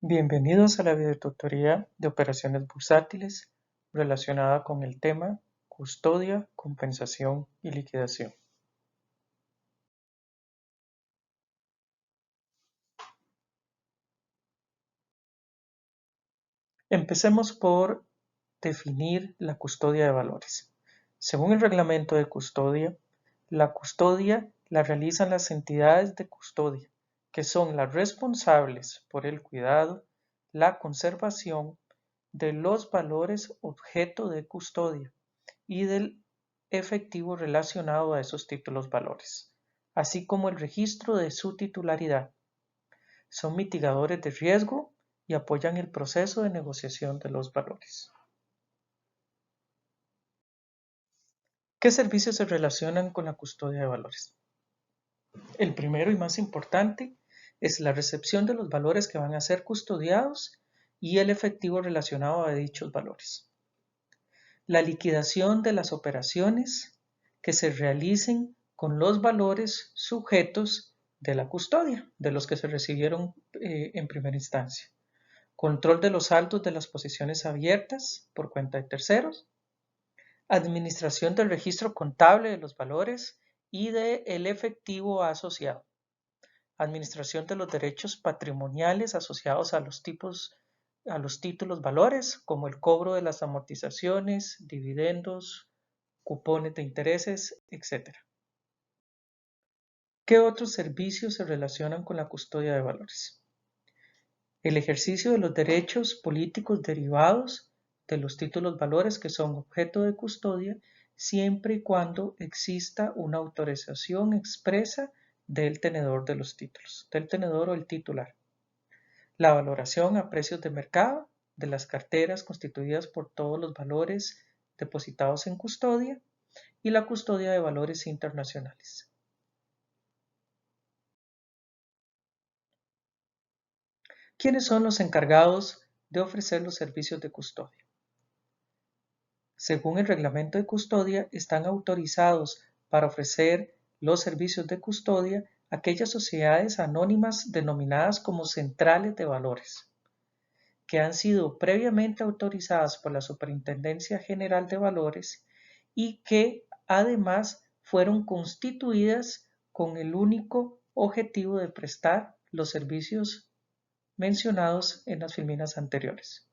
Bienvenidos a la videotutoría de operaciones bursátiles relacionada con el tema custodia, compensación y liquidación. Empecemos por definir la custodia de valores. Según el reglamento de custodia, la custodia la realizan las entidades de custodia, que son las responsables por el cuidado, la conservación de los valores objeto de custodia y del efectivo relacionado a esos títulos valores, así como el registro de su titularidad. Son mitigadores de riesgo y apoyan el proceso de negociación de los valores. ¿Qué servicios se relacionan con la custodia de valores? El primero y más importante es la recepción de los valores que van a ser custodiados y el efectivo relacionado a dichos valores. La liquidación de las operaciones que se realicen con los valores sujetos de la custodia, de los que se recibieron en primera instancia. Control de los saldos de las posiciones abiertas por cuenta de terceros. Administración del registro contable de los valores y del efectivo asociado. Administración de los derechos patrimoniales asociados a los títulos valores, como el cobro de las amortizaciones, dividendos, cupones de intereses, etc. ¿Qué otros servicios se relacionan con la custodia de valores? El ejercicio de los derechos políticos derivados de los títulos valores que son objeto de custodia, siempre y cuando exista una autorización expresa del tenedor de los títulos, del tenedor o el titular. La valoración a precios de mercado de las carteras constituidas por todos los valores depositados en custodia y la custodia de valores internacionales. ¿Quiénes son los encargados de ofrecer los servicios de custodia? Según el reglamento de custodia, están autorizados para ofrecer los servicios de custodia aquellas sociedades anónimas denominadas como centrales de valores, que han sido previamente autorizadas por la Superintendencia General de Valores y que además fueron constituidas con el único objetivo de prestar los servicios mencionados en las filminas anteriores.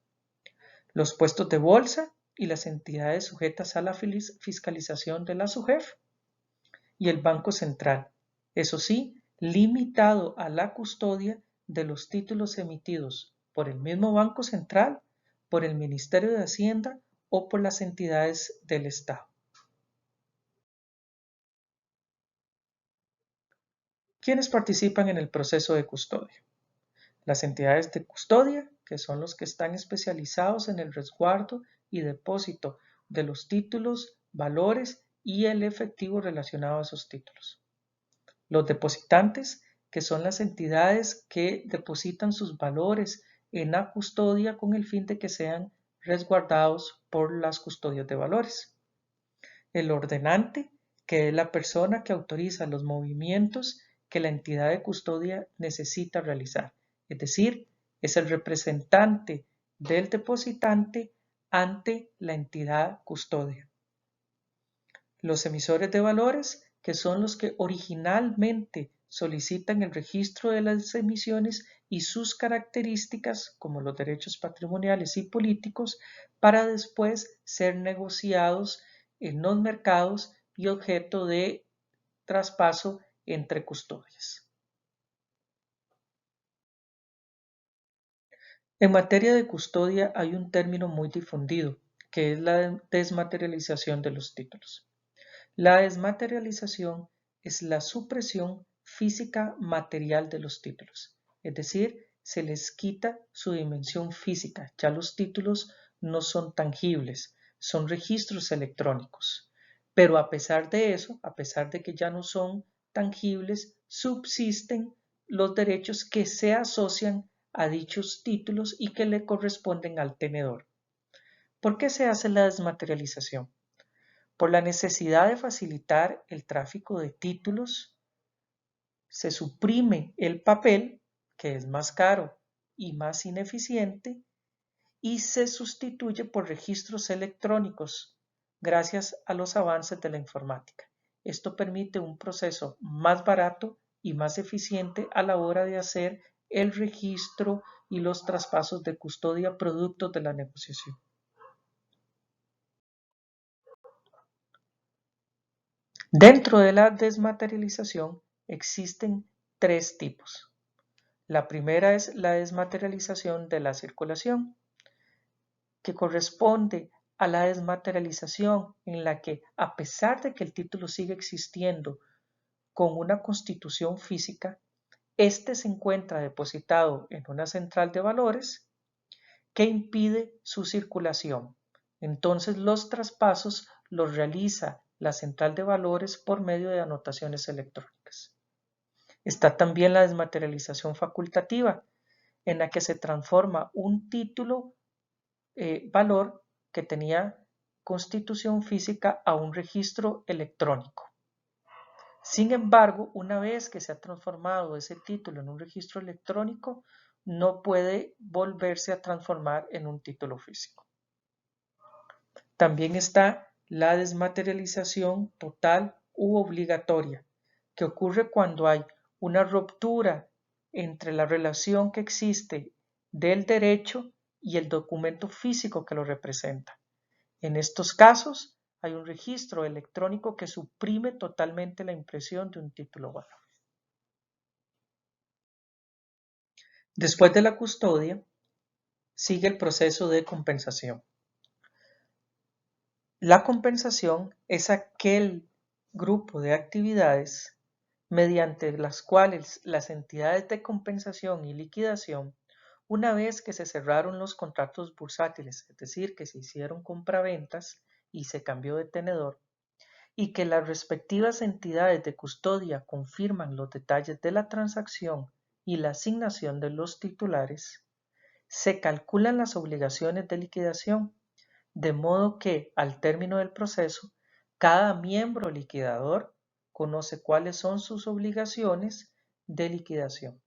Los puestos de bolsa y las entidades sujetas a la fiscalización de la SUGEF y el Banco Central, eso sí, limitado a la custodia de los títulos emitidos por el mismo Banco Central, por el Ministerio de Hacienda o por las entidades del Estado. ¿Quiénes participan en el proceso de custodia? Las entidades de custodia, que son los que están especializados en el resguardo y depósito de los títulos, valores y el efectivo relacionado a esos títulos. Los depositantes, que son las entidades que depositan sus valores en la custodia con el fin de que sean resguardados por las custodias de valores. El ordenante, que es la persona que autoriza los movimientos que la entidad de custodia necesita realizar, es decir, es el representante del depositante ante la entidad custodia. Los emisores de valores, que son los que originalmente solicitan el registro de las emisiones y sus características, como los derechos patrimoniales y políticos, para después ser negociados en los mercados y objeto de traspaso entre custodias. En materia de custodia hay un término muy difundido, que es la desmaterialización de los títulos. La desmaterialización es la supresión física material de los títulos, es decir, se les quita su dimensión física, ya los títulos no son tangibles, son registros electrónicos. Pero a pesar de eso, a pesar de que ya no son tangibles, subsisten los derechos que se asocian a dichos títulos y que le corresponden al tenedor. ¿Por qué se hace la desmaterialización? Por la necesidad de facilitar el tráfico de títulos, se suprime el papel, que es más caro y más ineficiente y se sustituye por registros electrónicos gracias a los avances de la informática. Esto permite un proceso más barato y más eficiente a la hora de hacer el registro y los traspasos de custodia producto de la negociación. Dentro de la desmaterialización existen tres tipos. La primera es la desmaterialización de la circulación, que corresponde a la desmaterialización en la que, a pesar de que el título sigue existiendo con una constitución física, este se encuentra depositado en una central de valores que impide su circulación. Entonces los traspasos los realiza la central de valores por medio de anotaciones electrónicas. Está también la desmaterialización facultativa, en la que se transforma un título valor que tenía constitución física a un registro electrónico. Sin embargo, una vez que se ha transformado ese título en un registro electrónico, no puede volverse a transformar en un título físico. También está la desmaterialización total u obligatoria, que ocurre cuando hay una ruptura entre la relación que existe del derecho y el documento físico que lo representa. En estos casos, hay un registro electrónico que suprime totalmente la impresión de un título valor. Después de la custodia, sigue el proceso de compensación. La compensación es aquel grupo de actividades mediante las cuales las entidades de compensación y liquidación, una vez que se cerraron los contratos bursátiles, es decir, que se hicieron compraventas y se cambió de tenedor, y que las respectivas entidades de custodia confirman los detalles de la transacción y la asignación de los titulares, se calculan las obligaciones de liquidación, de modo que, al término del proceso, cada miembro liquidador conoce cuáles son sus obligaciones de liquidación.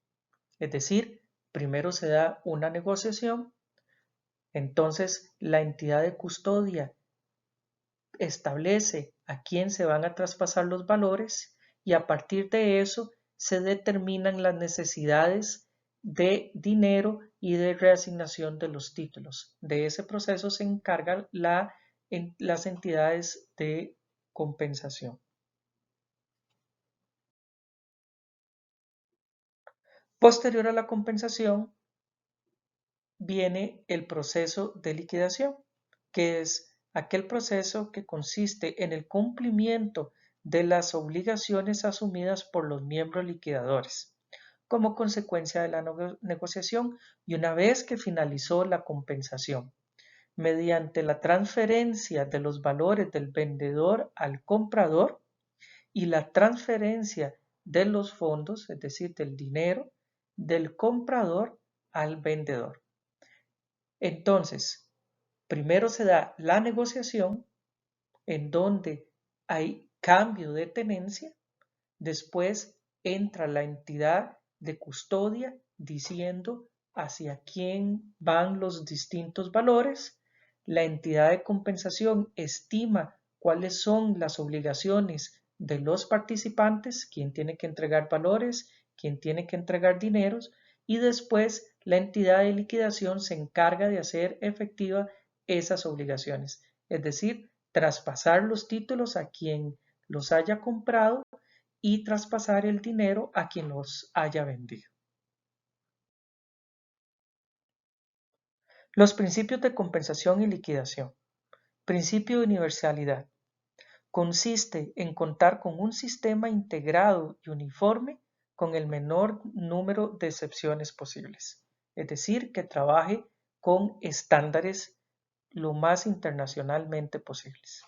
Es decir, primero se da una negociación, entonces la entidad de custodia establece a quién se van a traspasar los valores y a partir de eso se determinan las necesidades de dinero y de reasignación de los títulos. De ese proceso se encargan las entidades de compensación. Posterior a la compensación viene el proceso de liquidación, que es aquel proceso que consiste en el cumplimiento de las obligaciones asumidas por los miembros liquidadores como consecuencia de la negociación y una vez que finalizó la compensación, mediante la transferencia de los valores del vendedor al comprador y la transferencia de los fondos, es decir, del dinero, del comprador al vendedor. Entonces, primero se da la negociación en donde hay cambio de tenencia, después entra la entidad de custodia diciendo hacia quién van los distintos valores, la entidad de compensación estima cuáles son las obligaciones de los participantes, quién tiene que entregar valores, quién tiene que entregar dineros y después la entidad de liquidación se encarga de hacer efectiva esas obligaciones, es decir, traspasar los títulos a quien los haya comprado y traspasar el dinero a quien los haya vendido. Los principios de compensación y liquidación. Principio de universalidad. Consiste en contar con un sistema integrado y uniforme con el menor número de excepciones posibles, es decir, que trabaje con estándares lo más internacionalmente posibles.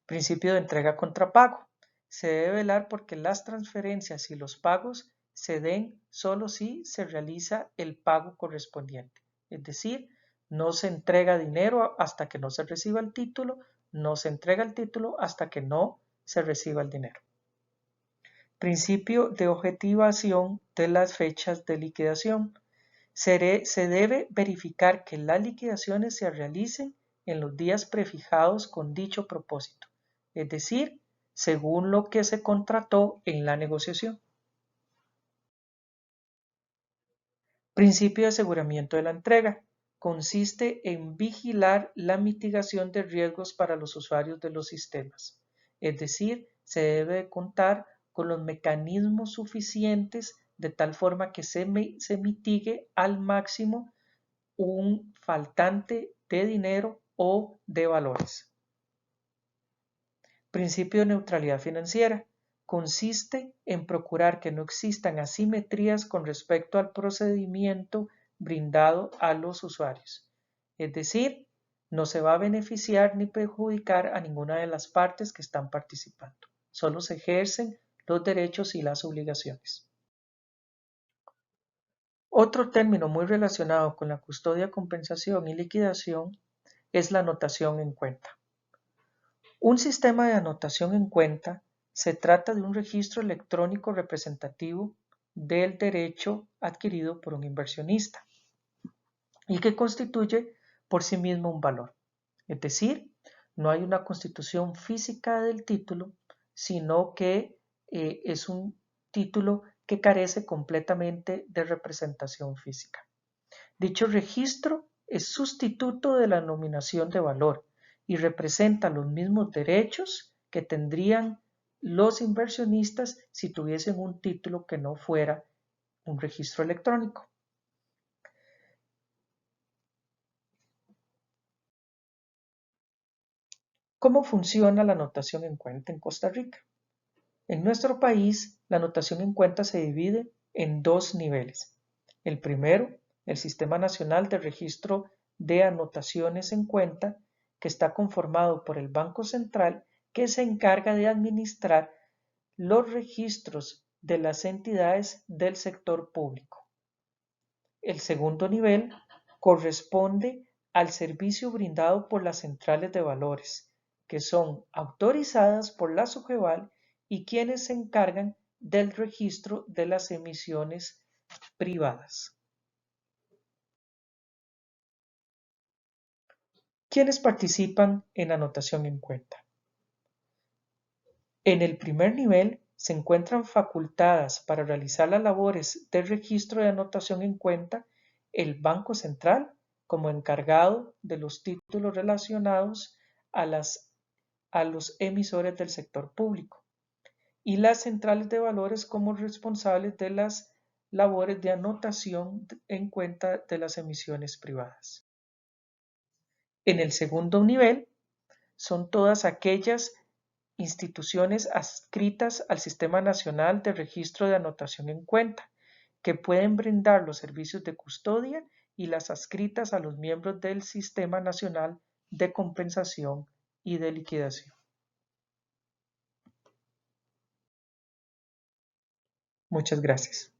Principio de entrega contra pago. Se debe velar porque las transferencias y los pagos se den solo si se realiza el pago correspondiente. Es decir, no se entrega dinero hasta que no se reciba el título, no se entrega el título hasta que no se reciba el dinero. Principio de objetivación de las fechas de liquidación. Se debe verificar que las liquidaciones se realicen en los días prefijados con dicho propósito, es decir, según lo que se contrató en la negociación. Principio de aseguramiento de la entrega. Consiste en vigilar la mitigación de riesgos para los usuarios de los sistemas. Es decir, se debe contar con los mecanismos suficientes de tal forma que se mitigue al máximo un faltante de dinero o de valores. Principio de neutralidad financiera. Consiste en procurar que no existan asimetrías con respecto al procedimiento brindado a los usuarios. Es decir, no se va a beneficiar ni perjudicar a ninguna de las partes que están participando. Solo se ejercen los derechos y las obligaciones. Otro término muy relacionado con la custodia, compensación y liquidación es la anotación en cuenta. Un sistema de anotación en cuenta se trata de un registro electrónico representativo del derecho adquirido por un inversionista y que constituye por sí mismo un valor. Es decir, no hay una constitución física del título, sino que es un título que carece completamente de representación física. Dicho registro es sustituto de la nominación de valor y representa los mismos derechos que tendrían los inversionistas si tuviesen un título que no fuera un registro electrónico. ¿Cómo funciona la anotación en cuenta en Costa Rica? En nuestro país, la anotación en cuenta se divide en dos niveles. El primero, el Sistema Nacional de Registro de Anotaciones en Cuenta, que está conformado por el Banco Central, que se encarga de administrar los registros de las entidades del sector público. El segundo nivel corresponde al servicio brindado por las centrales de valores, que son autorizadas por la SUGEVAL y quienes se encargan del registro de las emisiones privadas. ¿Quiénes participan en anotación en cuenta? En el primer nivel se encuentran facultadas para realizar las labores de registro de anotación en cuenta el Banco Central como encargado de los títulos relacionados a los emisores del sector público y las centrales de valores como responsables de las labores de anotación en cuenta de las emisiones privadas. En el segundo nivel son todas aquellas instituciones adscritas al Sistema Nacional de Registro de Anotación en Cuenta, que pueden brindar los servicios de custodia y las adscritas a los miembros del Sistema Nacional de Compensación y de Liquidación. Muchas gracias.